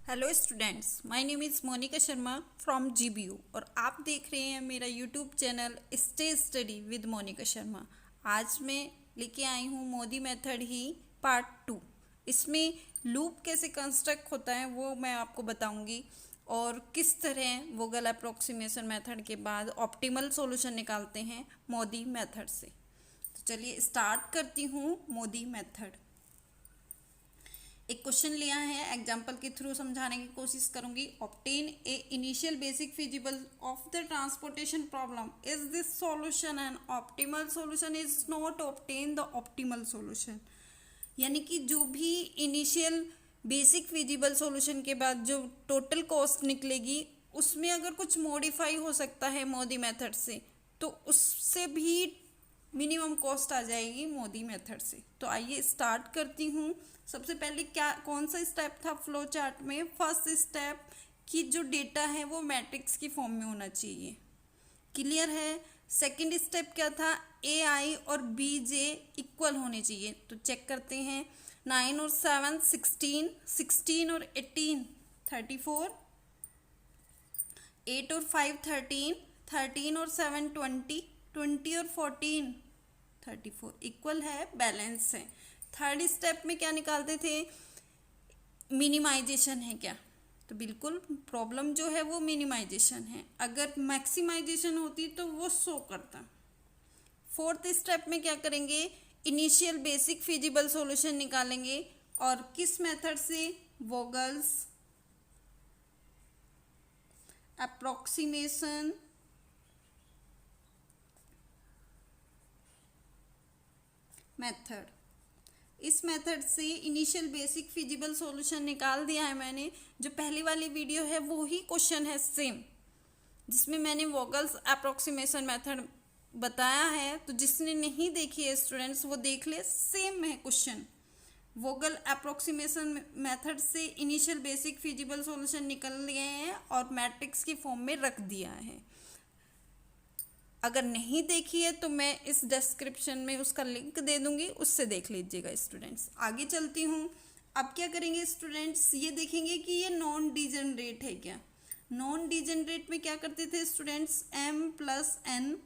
Hello students, my name is Monika Sharma from GBU और आप देख रहे हैं मेरा YouTube channel stay study with Monika Sharma. आज मैं लेके आई हूँ मोदी मेथड ही पार्ट 2। इसमें लूप कैसे कंस्ट्रक्ट होता है वो मैं आपको बताऊंगी और किस तरह वोगल अप्रोक्सीमेशन मेथड के बाद ऑप्टिमल सॉल्यूशन निकालते हैं मोदी मेथड से। तो चलिए स्टार्ट करती हूँ मोदी मेथड। एक क्वेश्चन लिया है, एग्जाम्पल के थ्रू समझाने की कोशिश करूंगी। Obtain a initial basic feasible of the transportation problem, is this solution and optimal solution, is not obtain the optimal solution. यानी कि जो भी इनिशियल बेसिक फिजिबल सॉल्यूशन के बाद जो टोटल कॉस्ट निकलेगी उसमें अगर कुछ मॉडिफाई हो सकता है मोदी मेथड से तो उससे भी मिनिमम कॉस्ट आ जाएगी मोदी मेथड से। तो आइए स्टार्ट करती हूँ। सबसे पहले क्या कौन सा स्टेप था फ्लो चार्ट में? फर्स्ट स्टेप कि जो डेटा है वो मैट्रिक्स की फॉर्म में होना चाहिए। क्लियर है? सेकंड स्टेप क्या था? ए आई और बी जे इक्वल होने चाहिए। तो चेक करते हैं। 9 और 7 16, 16 और 18 34, 8 और 5 13, 13 और 7 20, 20 और 14 34 इक्वल है, बैलेंस है। थर्ड स्टेप में क्या निकालते थे? मिनिमाइजेशन है क्या? तो बिल्कुल प्रॉब्लम जो है वो मिनिमाइजेशन है। अगर मैक्सिमाइजेशन होती तो वो शो करता। फोर्थ स्टेप में क्या करेंगे? इनिशियल बेसिक फिजिबल सॉल्यूशन निकालेंगे। और किस मेथड से? वोगल्स अप्रोक्सीमेशन मेथड। इस मेथड से इनिशियल बेसिक फिजिबल सॉल्यूशन निकाल दिया है मैंने। जो पहली वाली वीडियो है वो ही क्वेश्चन है सेम, जिसमें मैंने वोगल्स अप्रोक्सीमेशन मेथड बताया है। तो जिसने नहीं देखी है स्टूडेंट्स वो देख ले, सेम है क्वेश्चन। वोगल अप्रोक्सीमेशन मेथड से इनिशियल बेसिक फिजिबल सॉल्यूशन निकल लिए हैं और मैट्रिक्स की फॉर्म में रख दिया है। अगर नहीं देखी है तो मैं इस डिस्क्रिप्शन में उसका लिंक दे दूंगी, उससे देख लीजिएगा स्टूडेंट्स। आगे चलती हूँ। अब क्या करेंगे स्टूडेंट्स? ये देखेंगे कि ये नॉन डिजनरेट है क्या। नॉन डिजनरेट में क्या करते थे students? m plus n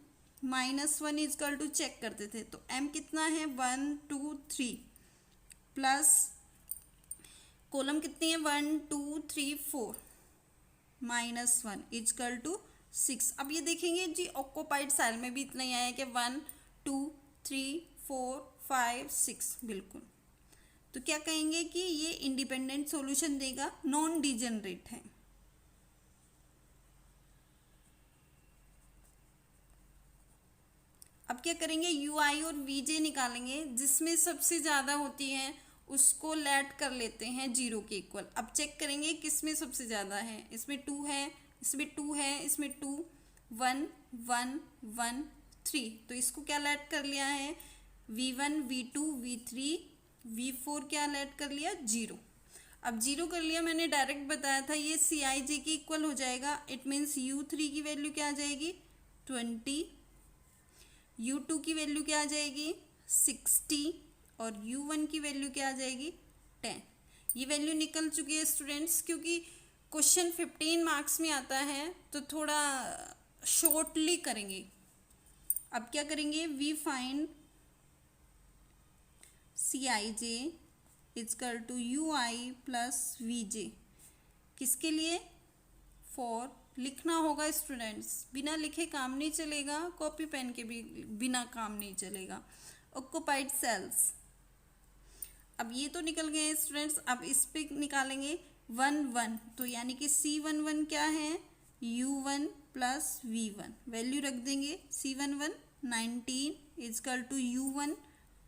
minus 1 equal to check करते थे। तो m कितना है? 1 2 3 प्लस कॉलम कितनी है? 1 2 3 4 माइनस 1 इजकल टू 6। अब ये देखेंगे जी ऑक्यूपाइड सेल में भी इतना ही आया कि 1 2 3 4 5 6 बिल्कुल। तो क्या कहेंगे कि ये इंडिपेंडेंट सॉल्यूशन देगा, नॉन डिजनरेट है। अब क्या करेंगे? यू आई और वी जे निकालेंगे। जिसमें सबसे ज़्यादा होती है उसको लेट कर लेते हैं 0 के इक्वल। अब चेक करेंगे किसमें सबसे ज़्यादा है। इसमें 2 है, इसमें 2 है, इसमें 2 1 1 1 3। तो इसको क्या लेट कर लिया है? v1 v2 v3 v4 क्या लेट कर लिया? 0। अब 0 कर लिया, मैंने डायरेक्ट बताया था ये सी आई जे की इक्वल हो जाएगा। इट मीन्स u3 की वैल्यू क्या आ जाएगी? 20, u2 की वैल्यू क्या आ जाएगी? 60 और u1 की वैल्यू क्या आ जाएगी? 10। ये वैल्यू निकल चुकी है स्टूडेंट्स, क्योंकि क्वेश्चन 15 मार्क्स में आता है तो थोड़ा शॉर्टली करेंगे। अब क्या करेंगे? We find c i j is equal to u i plus v j. किसके लिए? फॉर लिखना होगा स्टूडेंट्स, बिना लिखे काम नहीं चलेगा, कॉपी पेन के भी बिना काम नहीं चलेगा। Occupied cells. अब ये तो निकल गए स्टूडेंट्स। अब इस पे निकालेंगे 1 1। तो यानी कि C11 क्या है? U1 plus V1। वैल्यू रख देंगे। C11 19 is equal to U1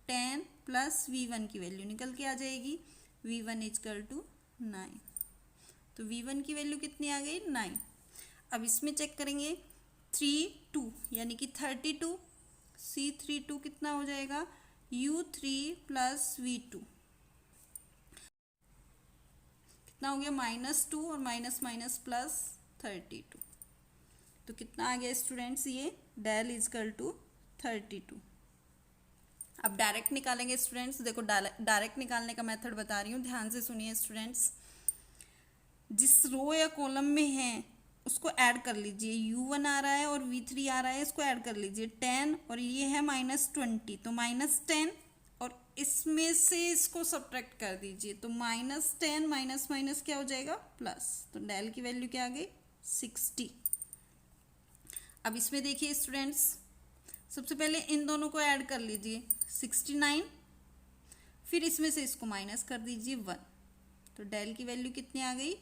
10 plus V1 की वैल्यू निकल के आ जाएगी। V1 is equal to 9। तो V1 की वैल्यू कितनी आ गई? 9। अब इसमें चेक करेंगे 3 2 यानी कि 32। C32 कितना हो जाएगा? U3 प्लस V2 कितना हो गया? -2 और माइनस माइनस प्लस 32। तो कितना आ गया स्टूडेंट्स? ये डेल इजकल टू 32। अब डायरेक्ट निकालेंगे स्टूडेंट्स। देखो डायरेक्ट निकालने का मेथड बता रही हूँ, ध्यान से सुनिए स्टूडेंट्स। जिस रो या कॉलम में है उसको ऐड कर लीजिए। U1 आ रहा है और V3 आ रहा है, इसको ऐड कर लीजिए। 10 और ये है -20, तो -10 और इसमें से इसको सब्ट्रैक्ट कर दीजिए, तो -10 माइनस माइनस क्या हो जाएगा, प्लस। तो डेल की वैल्यू क्या आ गई, 60। अब इसमें देखिए स्टूडेंट्स, सबसे पहले इन दोनों को ऐड कर लीजिए, 69, फिर इसमें से इसको माइनस कर दीजिए 1, तो डेल की वैल्यू कितनी आ गई,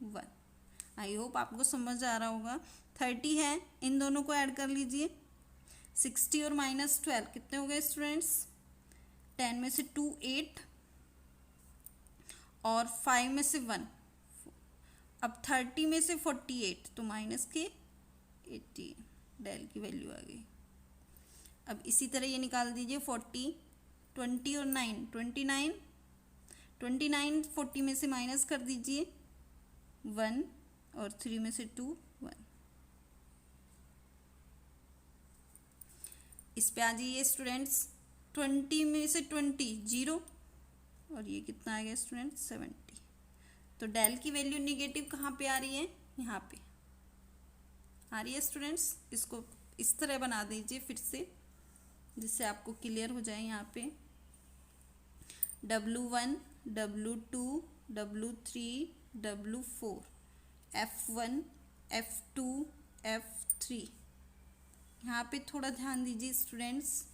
1। आई होप आपको समझ आ रहा होगा। 30 है, इन दोनों को ऐड कर लीजिए, 60 और -12 कितने हो गए स्टूडेंट्स, 10 में से 2 8 और 5 में से 1। अब 30 में से 48, तो माइनस के 80, डेल की वैल्यू आ गई। अब इसी तरह ये निकाल दीजिए, 40, 20 और 9 29, 29 40 में से माइनस कर दीजिए 1 और 3 में से 2 1। इस पे आ जाइए स्टूडेंट्स, 20 में से 20 0 और ये कितना आ गया स्टूडेंट्स, 70। तो डेल की वैल्यू निगेटिव कहाँ पे आ रही है, यहाँ पे आ रही है स्टूडेंट्स। इसको इस तरह बना दीजिए फिर से, जिससे आपको क्लियर हो जाए। यहाँ पे W1 W2 W3 W4 F1 F2 F3। यहाँ पे थोड़ा ध्यान दीजिए स्टूडेंट्स,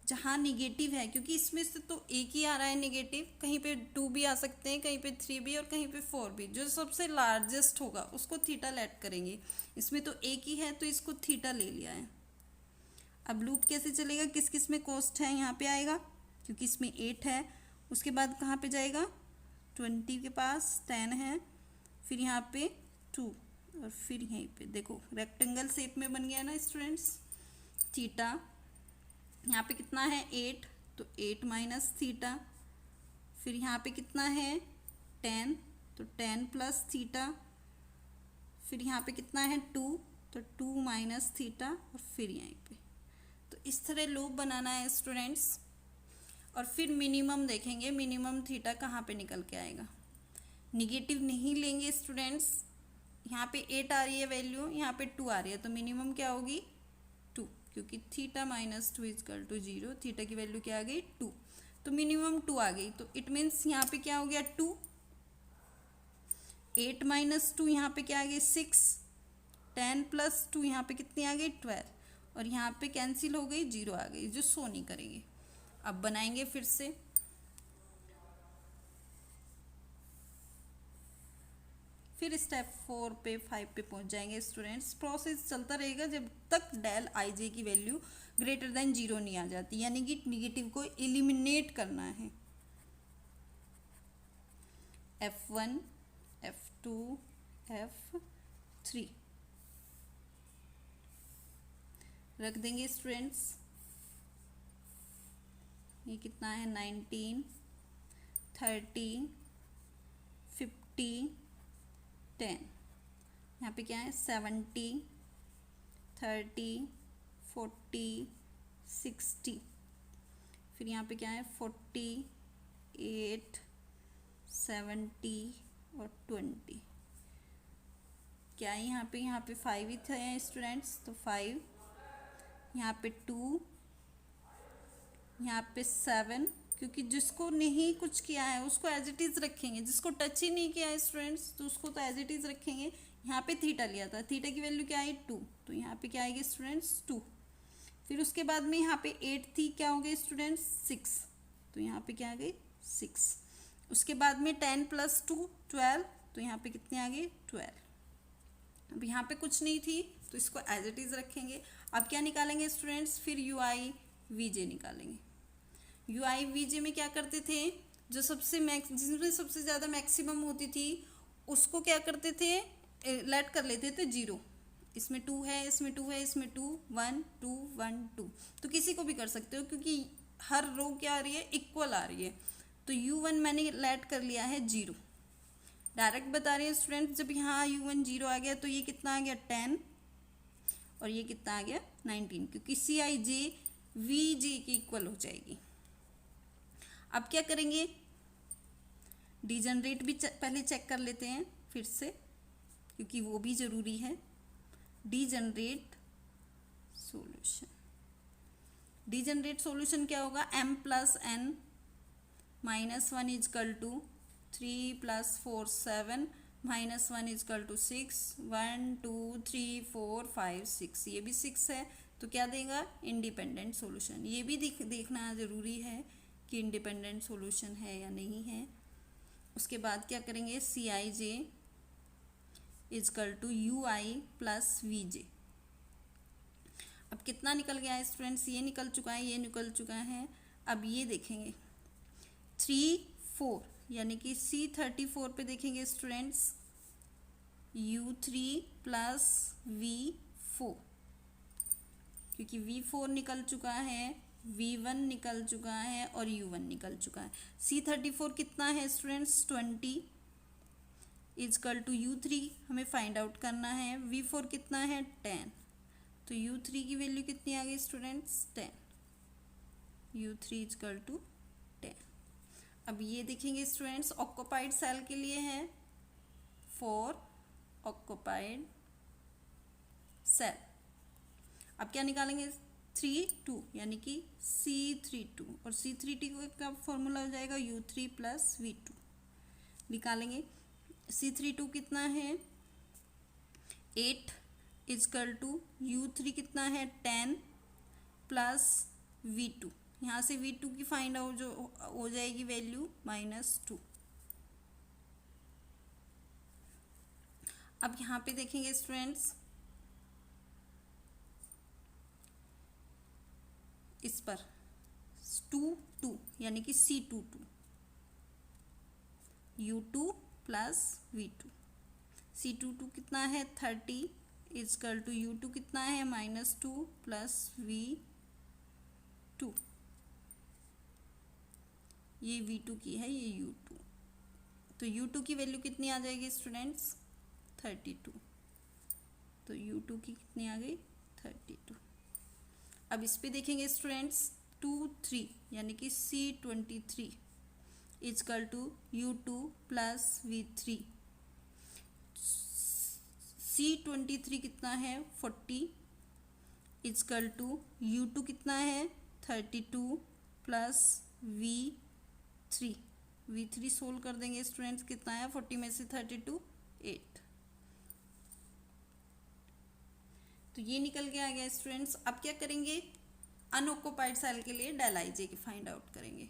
जहाँ निगेटिव है, क्योंकि इसमें से तो एक ही आ रहा है निगेटिव, कहीं पे 2 भी आ सकते हैं, कहीं पे 3 भी और कहीं पे 4 भी। जो सबसे लार्जेस्ट होगा उसको थीटा लेट करेंगे। इसमें तो एक ही है तो इसको थीटा ले लिया है। अब लूप कैसे चलेगा, किस किस में कॉस्ट है, यहाँ पे आएगा, क्योंकि इसमें 8 है। उसके बाद कहाँ पे जाएगा, 20 के पास 10 है, फिर यहाँ पे 2 और फिर यहीं पे देखो रेक्टेंगल शेप में बन गया ना स्टूडेंट्स, थीटा। यहाँ पे कितना है 8, तो 8 माइनस थीटा। फिर यहाँ पे कितना है 10, तो 10 प्लस थीटा। फिर यहाँ पे कितना है 2, तो 2 माइनस थीटा और फिर यहीं पे। तो इस तरह लूप बनाना है स्टूडेंट्स। और फिर मिनिमम देखेंगे, मिनिमम थीटा कहाँ पे निकल के आएगा। निगेटिव नहीं लेंगे स्टूडेंट्स, यहाँ पे 8 आ रही है वैल्यू, यहाँ पे 2 आ रही है, तो मिनिमम क्या होगी 2, क्योंकि थीटा -2 इजकल टू 0। थीटा की वैल्यू क्या आ गई 2, तो मिनिमम 2 आ गई। तो इट मीन्स यहाँ पे क्या हो गया 2, 8 माइनस 2 यहाँ पे क्या आ गई 6, 10 प्लस 2 यहाँ पे कितनी आ गई 12 और यहाँ पे कैंसिल हो गई 0 आ गई, जो शो नहीं करेंगे। अब बनाएंगे फिर से, फिर स्टेप 4 पे 5 पे पहुंच जाएंगे स्टूडेंट्स। प्रोसेस चलता रहेगा जब तक डेल आई जे की वैल्यू ग्रेटर देन 0 नहीं आ जाती, यानी कि निगेटिव को एलिमिनेट करना है। F1 F2 F3 रख देंगे स्टूडेंट्स। ये कितना है 19 30 50 10। यहाँ पे क्या है 70 30 40 60। फिर यहाँ पे क्या है 48 70 और 20। क्या है यहाँ पे 5 ही थे स्टूडेंट्स, तो 5, यहाँ पे 2, यहाँ पे 7, क्योंकि जिसको नहीं कुछ किया है उसको एज इट इज़ रखेंगे, जिसको टच ही नहीं किया है स्टूडेंट्स तो उसको तो एज इट इज़ रखेंगे। यहाँ पे थीटा लिया था, थीटा की वैल्यू क्या आई 2, तो यहाँ पे क्या आएगी स्टूडेंट्स 2। फिर उसके बाद में यहाँ पे 8 थी, क्या हो गई स्टूडेंट्स 6, तो यहाँ पे क्या आ गई 6। उसके बाद में 10 प्लस 2 12, तो यहाँ पे कितनी आ गई 12। अब यहाँ पे कुछ नहीं थी तो इसको एज इट इज़ रखेंगे। अब क्या निकालेंगे स्टूडेंट्स, फिर UI VJ निकालेंगे। UI VJ में क्या करते थे, जो सबसे जिसमें सबसे ज़्यादा मैक्सिमम होती थी उसको क्या करते थे, लेट कर लेते थे 0। इसमें 2 है, इसमें 2 है, इसमें 2 1 2 1 2, तो किसी को भी कर सकते हो क्योंकि हर रो क्या आ रही है इक्वल आ रही है। तो U1 मैंने लेट कर लिया है 0, डायरेक्ट बता रही है स्टूडेंट्स। जब यहाँ U1 0 आ गया तो ये कितना आ गया 10 और ये कितना आ गया 19, क्योंकि CIJ VJ की इक्वल हो जाएगी। अब क्या करेंगे, डीजनरेट भी पहले चेक कर लेते हैं फिर से, क्योंकि वो भी ज़रूरी है। डीजनरेट सॉल्यूशन, डीजनरेट सॉल्यूशन क्या होगा, m plus n minus 1 equal to 3 plus 4 7 minus 1 equal to 6, 1 2 3 4 5 6, ये भी 6 है तो क्या देगा, इंडिपेंडेंट सॉल्यूशन। ये भी देखना ज़रूरी है कि इंडिपेंडेंट सॉल्यूशन है या नहीं है। उसके बाद क्या करेंगे, c i j is equal to u i plus v j. अब कितना निकल गया है स्टूडेंट्स, ये निकल चुका है, ये निकल चुका है। अब ये देखेंगे 3 4 यानी कि C34 पे देखेंगे स्टूडेंट्स, U3 प्लस V4, क्योंकि V4 निकल चुका है, V1 निकल चुका है और U1 निकल चुका है। C34 कितना है स्टूडेंट्स, 20 इजकल टू U3 हमें फाइंड आउट करना है, V4 कितना है 10, तो U3 की वैल्यू कितनी आ गई स्टूडेंट्स 10, U3 इजकल टू 10। अब ये देखेंगे स्टूडेंट्स, ऑक्यूपाइड सेल के लिए है, फॉर ऑक्यूपाइड सेल। अब क्या निकालेंगे, 3 2 यानी कि C32, और C32 का फॉर्मूला हो जाएगा U3 प्लस V2। निकालेंगे, C32 कितना है 8 इजकल टू U3 कितना है 10 प्लस V2, यहाँ से V2 की फाइंड आउट जो हो जाएगी वैल्यू -2। अब यहाँ पे देखेंगे स्टूडेंट्स, इस पर 2 2 यानी कि C22, U2 plus V2, C22 कितना है 30 इजकल टू U2 कितना है -2 प्लस V2, ये V2 की है, ये U2, तो U2 की वैल्यू कितनी आ जाएगी स्टूडेंट्स 32, तो U2 की कितनी आ गई 32। अब इस पे देखेंगे स्टूडेंट्स 2 3 यानी कि C23 is equal to U2 plus V3, C23 कितना है 40 इजकल टू U2 कितना है 32 प्लस V3, V3 सोल्व कर देंगे स्टूडेंट्स, कितना है 40 में से 32 8, तो ये निकल के आ गया स्टूडेंट्स। अब क्या करेंगे, अनऑक्यूपाइड सेल के लिए डेल आई जे की फाइंड आउट करेंगे,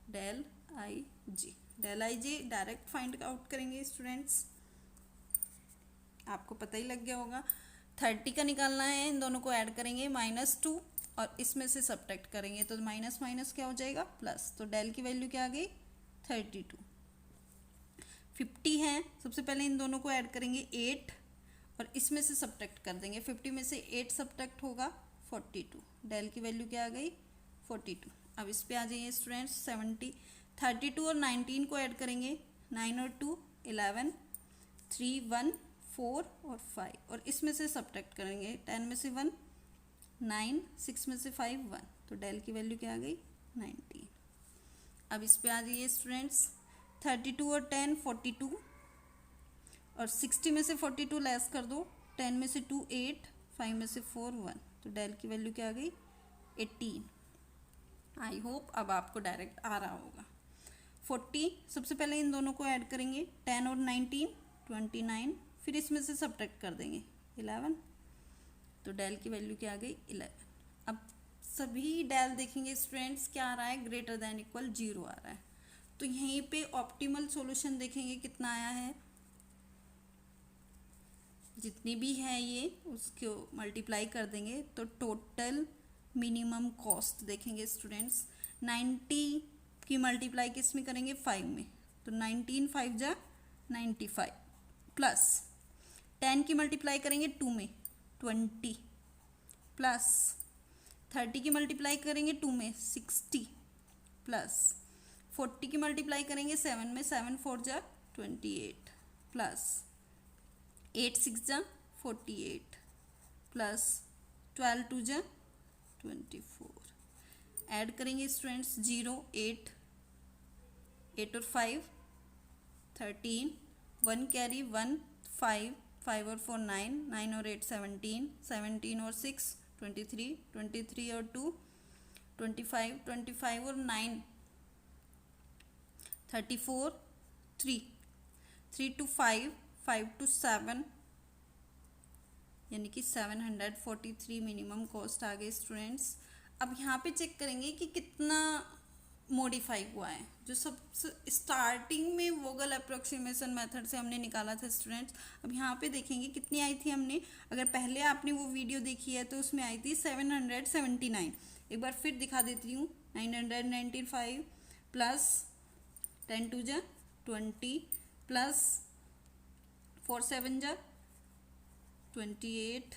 del i j direct find out करेंगे स्टूडेंट्स, आपको पता ही लग गया होगा। 30 का निकालना है, इन दोनों को ऐड करेंगे -2 और इसमें से सब्ट्रैक्ट करेंगे तो माइनस माइनस क्या हो जाएगा प्लस, तो डेल की वैल्यू क्या आ गई 32। 50 है, सबसे पहले इन दोनों को ऐड करेंगे 8 और इसमें से सब्ट्रैक्ट कर देंगे, 50 में से 8 सब्ट्रैक्ट होगा 42, डेल की वैल्यू क्या आ गई 42। अब इस पे आ जाइए स्टूडेंट्स 70, 32 और 19 को ऐड करेंगे, 9 और 2 11, 3 1 4 और 5 और इसमें से सब्ट्रैक्ट करेंगे, 10 में से 1 9, 6 में से 5 1, तो डेल की वैल्यू क्या आ गई 19। अब इस पे आ जाइए स्टूडेंट्स, 32 और 10 42 और 60 में से 42 लेस कर दो, 10 में से 2 8, 5 में से 4 1, तो डेल की वैल्यू क्या आ गई 18। आई होप अब आपको डायरेक्ट आ रहा होगा। 40 सबसे पहले इन दोनों को ऐड करेंगे, 10 और 19 29, फिर इसमें से सब्ट्रैक्ट कर देंगे 11, तो डेल की वैल्यू क्या आ गई 11। अब सभी डेल देखेंगे स्टूडेंट्स, क्या आ रहा है ग्रेटर देन इक्वल 0 आ रहा है, तो यहीं पे ऑप्टिमल सॉल्यूशन देखेंगे कितना आया है, जितनी भी है ये उसको मल्टीप्लाई कर देंगे तो टोटल मिनिमम कॉस्ट देखेंगे स्टूडेंट्स, 90 की मल्टीप्लाई किस में करेंगे 5 में, तो 19 5 जा 95 प्लस 10 की मल्टीप्लाई करेंगे 2 में 20 प्लस 30 की मल्टीप्लाई करेंगे 2 में 60 प्लस 40 की मल्टीप्लाई करेंगे 7 में, 7 4 जा 28 प्लस 8 6 जा 48 प्लस 12 2 जा 24, ऐड करेंगे स्टूडेंट्स 0 8 8 और 5 13, 1 कैरी 1, 5, 5 और 4 9, 9 और 8 17, 17 और 6 23, 23 और 2 25, 25 और 9 34, 3, 3 to 5, 5 to 7, यानी कि 743 मिनिमम कॉस्ट आ गई स्टूडेंट्स। अब यहाँ पे चेक करेंगे कि कितना मॉडिफाई हुआ है। जो सब स्टार्टिंग में वोगल अप्रोक्सीमेशन मेथड से हमने निकाला था स्टूडेंट्स, अब यहाँ पे देखेंगे कितनी आई थी हमने। अगर पहले आपने वो वीडियो देखी है तो उसमें आई थी 779। एक बार फिर दिखा देती हूँ। 995 प्लस 10 टू जा 20 प्लस 4 7 जा 28,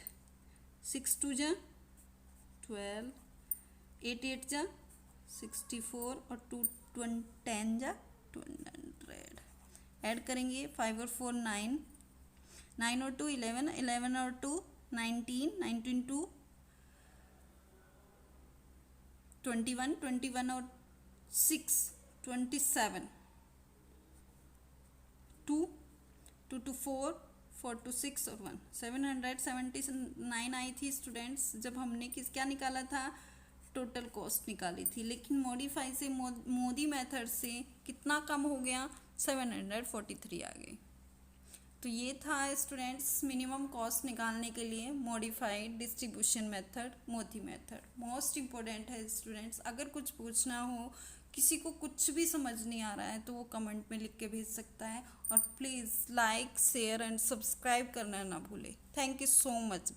6 टू जा 12, 8 8 जा 64 और 2 10 जा 200। ऐड करेंगे 5 और 4 9, 9 और 2 11, 11 और 2 19, 19 2 21, 21 और 6 27, 2 2 to 4, 4 to 6 और 1 779 आई थी स्टूडेंट्स जब हमने क्या निकाला था, टोटल कॉस्ट निकाली थी। लेकिन मॉडिफाई से मोदी मेथड से कितना कम हो गया, 743 आ गई। तो ये था स्टूडेंट्स मिनिमम कॉस्ट निकालने के लिए modified distribution method, Modi method most important है स्टूडेंट्स। अगर कुछ पूछना हो, किसी को कुछ भी समझ नहीं आ रहा है तो वो कमेंट में लिख के भेज सकता है। और please like share and subscribe करना ना भूले। Thank you so much.